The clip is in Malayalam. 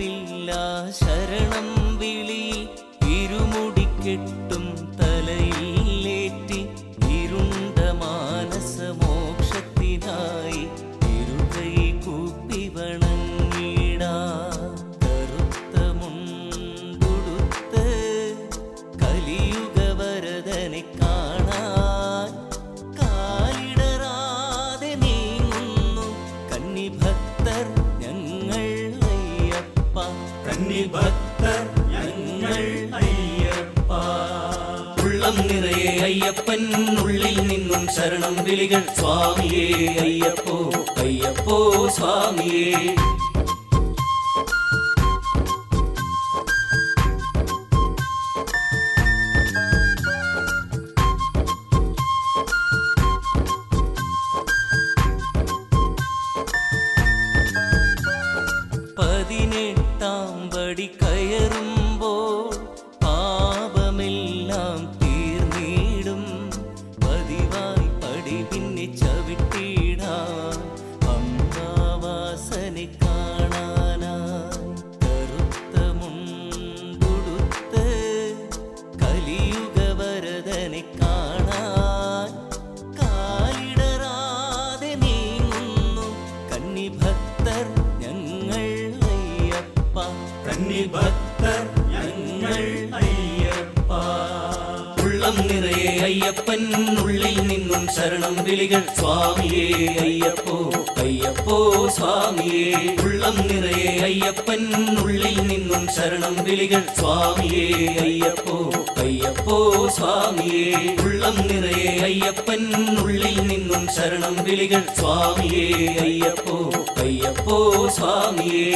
മറവില്ലാ ശരണം വിളി ഇരുമുടിക്കെട്ടും തലയിലേറ്റി ഇരുണ്ട മാനസമോക്ഷത്തിനായി ഇരുകൈ കൂപ്പി വണങ്ങിടാ കറുത്ത മുണ്ടുടുത്ത് കലിയുഗ വരദനെ കാണാൻ കാലിടറാതെ നീങ്ങുന്നു കന്നിഭക്തർ ഞങ്ങൾ അയ്യപ്പ കന്നിഭക്തർ ഞങ്ങൾ അയ്യപ്പ. ഉള്ളം നിറയെ അയ്യപ്പൻ ഉള്ളിൽ നിന്നും ശരണം വിളികൾ സ്വാമിയേ അയ്യപ്പോ അയ്യപ്പോ സ്വാമിയേ. പതിനെട്ടാം പടി കയറുമ്പോൾ പാപമെല്ലാം തീർന്നിടും പതിവായി പടി പിന്നെ ചവിട്ടിടാം അംബാവാസനെ കാണാനായി കറുത്ത മുണ്ടുടുത്ത് കലിയുഗ വരദനെ കാണാൻ കാലിടറാതെ നീങ്ങുന്നു കന്നിഭക്തർ ഞങ്ങൾ അയ്യപ്പ കന്നിഭക്തർ ഞങ്ങൾ അയ്യപ്പ. ഉള്ളം നിറയെ അയ്യപ്പൻ ഉള്ളിൽ നിന്നും ശരണം വിളികൾ സ്വാമിയേ അയ്യപ്പോ അയ്യപ്പോ സ്വാമിയേ. ഉള്ളം നിറയെ അയ്യപ്പൻ ഉള്ളിൽ നിന്നും ശരണം വിളികൾ സ്വാമിയേ അയ്യപ്പോ അയ്യപ്പോ സ്വാമിയേ. ഉള്ളം നിറയെ അയ്യപ്പൻ ഉള്ളിൽ നിന്നും ശരണം വിളികൾ സ്വാമിയേ അയ്യപ്പോ അയ്യപ്പോ സ്വാമിയേ.